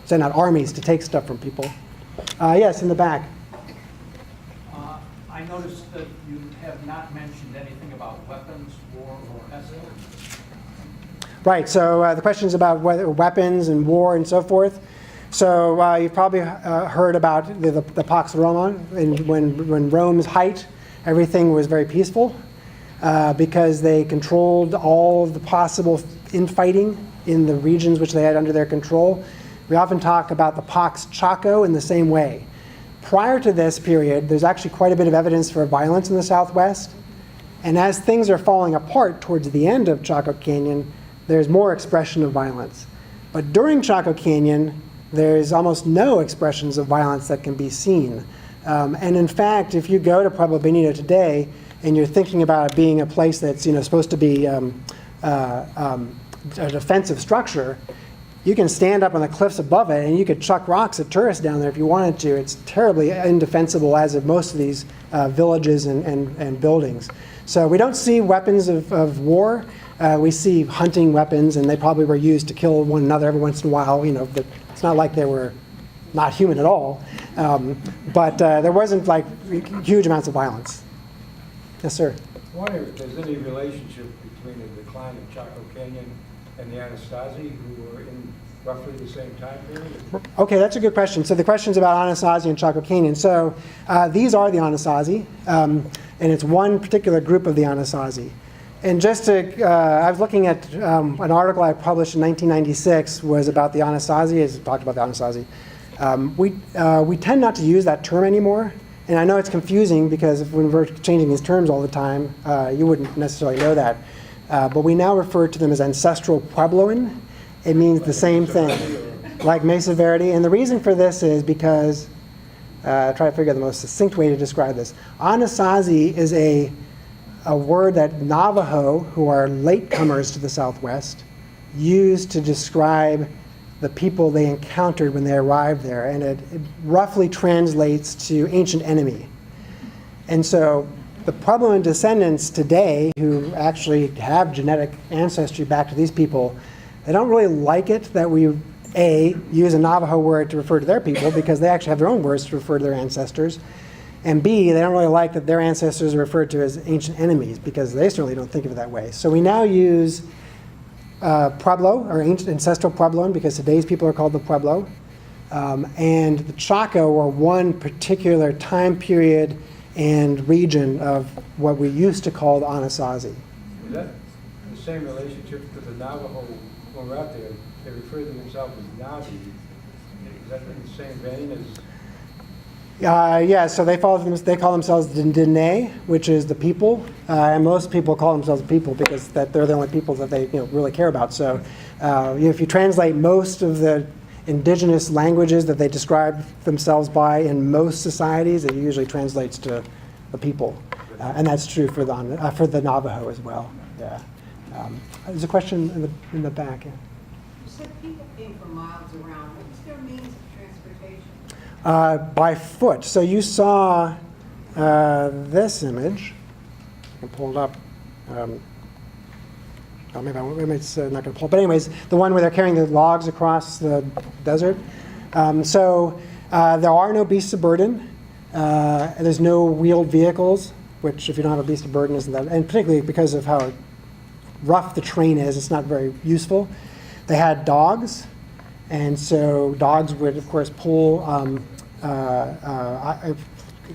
send out armies to take stuff from people. Yes, in the back. I noticed that you have not mentioned anything about weapons, war, or escorts. Right, so the questions about weapons and war and so forth. So you've probably heard about the Pax Roma. When Rome's height, everything was very peaceful because they controlled all of the possible infighting in the regions which they had under their control. We often talk about the Pax Chaco in the same way. prior to this period, there's actually quite a bit of evidence for violence in the Southwest. And as things are falling apart towards the end of Chaco Canyon, there's more expression of violence. But during Chaco Canyon, there's almost no expressions of violence that can be seen. And in fact, if you go to Pueblo Bonito today, and you're thinking about it being a place that's supposed to be a defensive structure, you can stand up on the cliffs above it and you could chuck rocks at tourists down there if you wanted to. It's terribly indefensible, as of most of these villages and buildings. So we don't see weapons of war. We see hunting weapons, and they probably were used to kill one another every once in a while. But it's not like they were not human at all. But there wasn't like huge amounts of violence. Yes, sir. I wonder if there's any relationship between the decline of Chaco Canyon and the Anasazi, who were in roughly the same time period? Okay, that's a good question. So the question's about Anasazi and Chaco Canyon. So these are the Anasazi, and it's one particular group of the Anasazi. And just to, I was looking at an article I published in 1996 was about the Anasazi. It talked about the Anasazi. We tend not to use that term anymore. And I know it's confusing because when we're changing these terms all the time, you wouldn't necessarily know that. But we now refer to them as ancestral Puebloan. It means the same thing, like Mesa Verde. And the reason for this is because, try to figure out the most succinct way to describe this. Anasazi is a word that Navajo, who are latecomers to the Southwest, used to describe the people they encountered when they arrived there. And it roughly translates to ancient enemy. And so the Puebloan descendants today, who actually have genetic ancestry back to these people, they don't really like it that we, A, use a Navajo word to refer to their people, because they actually have their own words to refer to their ancestors. And B, they don't really like that their ancestors are referred to as ancient enemies, because they certainly don't think of it that way. So we now use Pueblo, or ancient ancestral Puebloan, because today's people are called the Pueblo. And the Chaco, or one particular time period and region of what we used to call the Anasazi. Is that the same relationship to the Navajo when we're out there? They refer to themselves as Navi. Is that in the same vein as? Yeah, so they call themselves the Dene, which is the people, and most people call themselves people because that they're the only people that they really care about. So if you translate most of the indigenous languages that they describe themselves by in most societies, it usually translates to the people, and that's true for the Navajo as well. Yeah. There's a question in the back. Yeah. You said people came for miles around. What's their means of transportation? By foot. So you saw this image. I can pull it up. Maybe it's not going to pull. But anyways, the one where they're carrying the logs across the desert. So there are no beasts of burden. There's no wheeled vehicles, which if you don't have a beast of burden isn't that, and particularly because of how rough the terrain is, it's not very useful. They had dogs, and so dogs would, of course, pull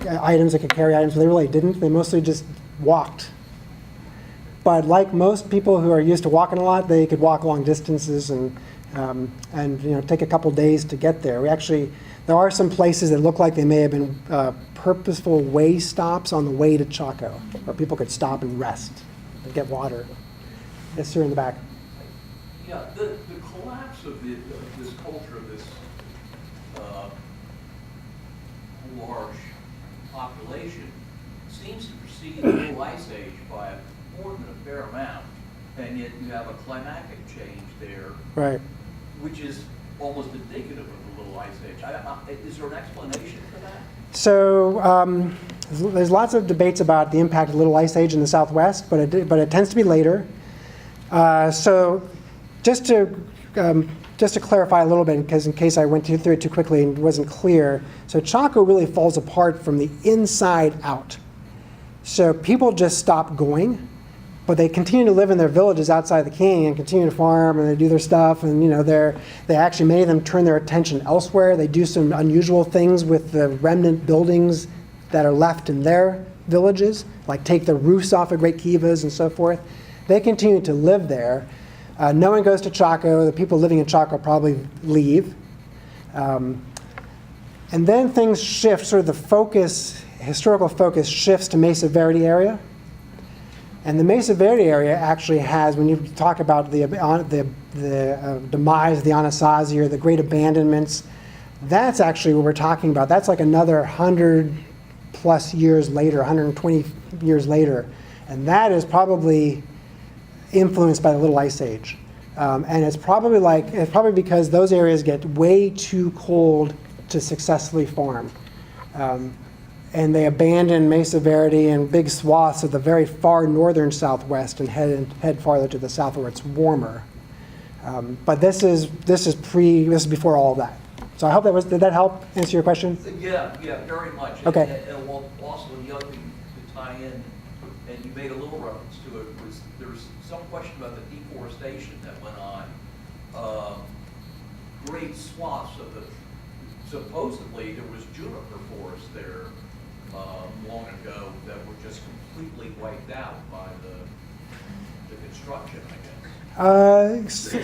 items that could carry items, but they really didn't. They mostly just walked. But like most people who are used to walking a lot, they could walk long distances and take a couple days to get there. There are some places that look like they may have been purposeful way stops on the way to Chaco, where people could stop and rest and get water. Yes, sir, in the back. Yeah, the collapse of this culture, of this large population, seems to precede the Little Ice Age by more than a fair amount, and yet you have a climatic change there, Right. which is almost indicative of the Little Ice Age. Is there an explanation for that? So there's lots of debates about the impact of the Little Ice Age in the Southwest, but it tends to be later. So just to clarify a little bit, because in case I went through it too quickly and wasn't clear, so Chaco really falls apart from the inside out. So people just stop going, but they continue to live in their villages outside the canyon and continue to farm, and they do their stuff, and they actually, many of them turn their attention elsewhere. They do some unusual things with the remnant buildings that are left in their villages, like take the roofs off of Great Kivas and so forth. They continue to live there. No one goes to Chaco. The people living in Chaco probably leave. And then things shift, sort of the focus, historical focus shifts to Mesa Verde area. And the Mesa Verde area actually has, when you talk about the demise of the Anasazi or the great abandonments, that's actually what we're talking about. That's like another 100 plus years later, 120 years later. And that is probably influenced by the Little Ice Age. And it's probably because those areas get way too cold to successfully farm. And they abandon Mesa Verde and big swaths of the very far northern Southwest and head farther to the south where it's warmer. But this is before all of that. So I hope did that help answer your question? Yeah, very much. Okay. And well, also the other thing to tie in, and you made a little reference to it, was there was some question about the deforestation that went on. Great swaths of the, supposedly there was juniper forest there long ago that were just completely wiped out by the construction, I guess.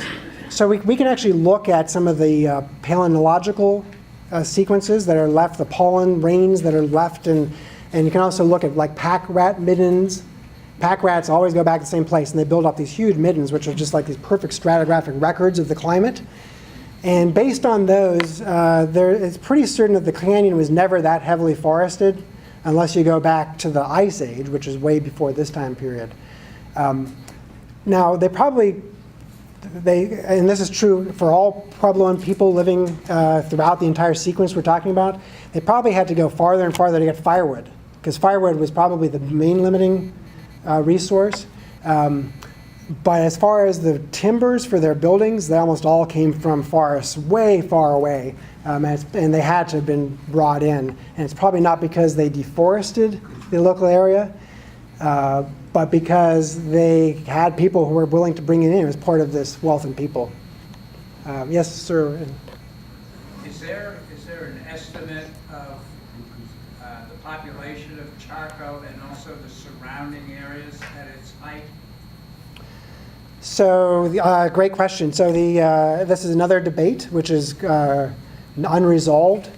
So we can actually look at some of the paleontological sequences that are left, the pollen rains that are left, and you can also look at like pack rat middens. Pack rats always go back to the same place, and they build up these huge middens, which are just like these perfect stratigraphic records of the climate. And based on those, it's pretty certain that the canyon was never that heavily forested, unless you go back to the Ice Age, which is way before this time period. Now, and this is true for all Puebloan people living throughout the entire sequence we're talking about, they probably had to go farther and farther to get firewood, because firewood was probably the main limiting resource. But as far as the timbers for their buildings, they almost all came from forests way far away, and they had to have been brought in. And it's probably not because they deforested the local area, but because they had people who were willing to bring it in as part of this wealth and people. Yes, sir. Is there an estimate of the population of Chaco and also the surrounding areas at its height? So, great question. So this is another debate, which is unresolved.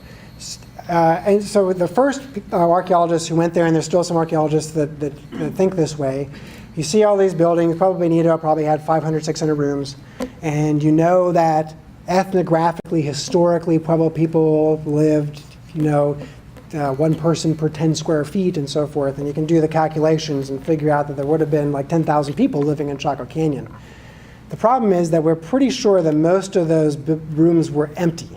And so the first archaeologists who went there, and there's still some archaeologists that think this way, you see all these buildings, probably Benito probably had 500, 600 rooms, and you know that ethnographically, historically, Pueblo people lived, one person per 10 square feet and so forth, and you can do the calculations and figure out that there would have been like 10,000 people living in Chaco Canyon. The problem is that we're pretty sure that most of those rooms were empty,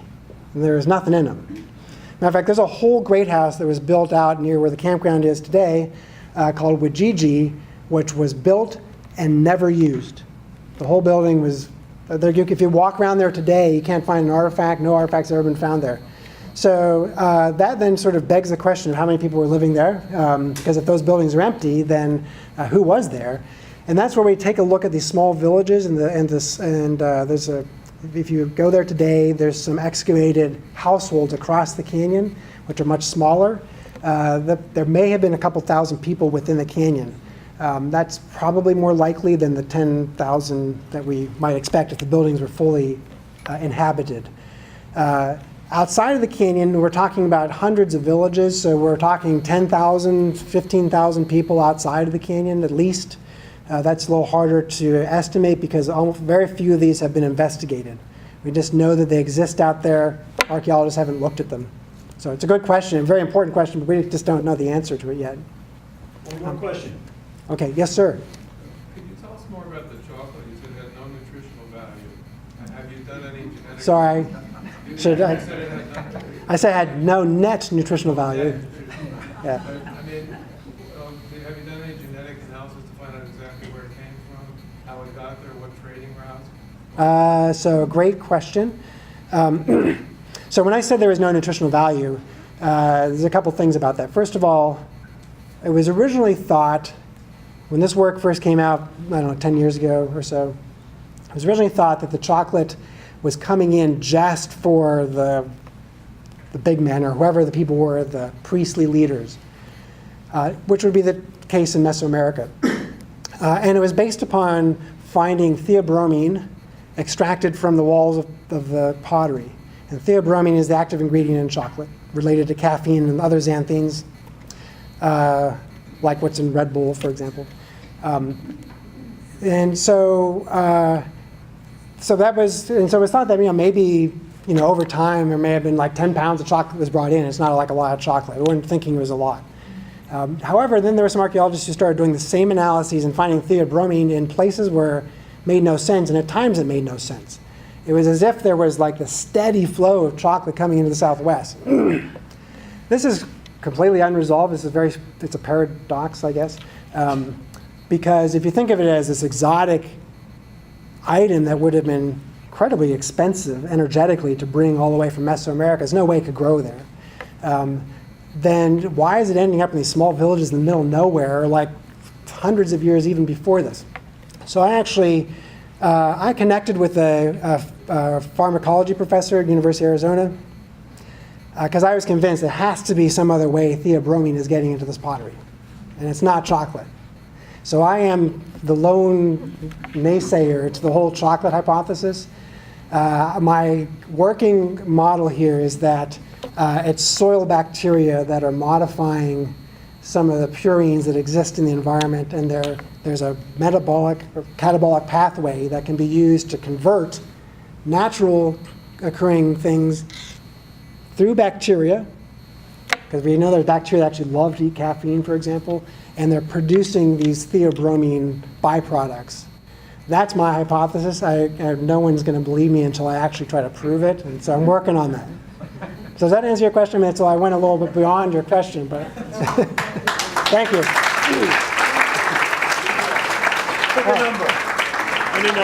and there was nothing in them. Matter of fact, there's a whole great house that was built out near where the campground is today called Wajiji, which was built and never used. The whole building was, if you walk around there today, you can't find an artifact. No artifacts have ever been found there. So that then sort of begs the question of how many people were living there, because if those buildings are empty, then who was there? And that's where we take a look at these small villages, if you go there today, there's some excavated households across the canyon, which are much smaller. There may have been a couple thousand people within the canyon. That's probably more likely than the 10,000 that we might expect if the buildings were fully inhabited. Outside of the canyon, we're talking about hundreds of villages, so we're talking 10,000, 15,000 people outside of the canyon at least. That's a little harder to estimate because very few of these have been investigated. We just know that they exist out there. Archaeologists haven't looked at them. So it's a good question, a very important question, but we just don't know the answer to it yet. One more question. Okay, yes, sir. Could you tell us more about the chocolate? You said it had no nutritional value. And have you done any genetic... Sorry. Should I? You said it had no... I said it had no net nutritional value. Yeah. I mean, have you done any genetic analysis to find out exactly where it came from, how it got there, what trading routes? So great question. So when I said there was no nutritional value, there's a couple things about that. First of all, it was originally thought, when this work first came out, I don't know, 10 years ago or so, it was originally thought that the chocolate was coming in just for the big men or whoever the people were, the priestly leaders, which would be the case in Mesoamerica. And it was based upon finding theobromine extracted from the walls of the pottery. And theobromine is the active ingredient in chocolate, related to caffeine and other xanthines, like what's in Red Bull, for example. And so, so it's thought that maybe over time there may have been like 10 pounds of chocolate was brought in. It's not like a lot of chocolate. We weren't thinking it was a lot. However, then there were some archaeologists who started doing the same analyses and finding theobromine in places where it made no sense, and at times it made no sense. It was as if there was like the steady flow of chocolate coming into the Southwest. This is completely unresolved. It's a paradox, I guess, because if you think of it as this exotic item that would have been incredibly expensive energetically to bring all the way from Mesoamerica, there's no way it could grow there. Then why is it ending up in these small villages in the middle of nowhere, like hundreds of years even before this? So I actually, I connected with a pharmacology professor at University of Arizona, because I was convinced there has to be some other way theobromine is getting into this pottery, and it's not chocolate. So I am the lone naysayer to the whole chocolate hypothesis. My working model here is that it's soil bacteria that are modifying some of the purines that exist in the environment, and there's a metabolic or catabolic pathway that can be used to convert natural occurring things through bacteria, because we know there's bacteria that actually love to eat caffeine, for example, and they're producing these theobromine byproducts. That's my hypothesis. No one's going to believe me until I actually try to prove it, and so I'm working on that. So does that answer your question? I mean, so I went a little bit beyond your question, but thank you. Pick a number. Any number.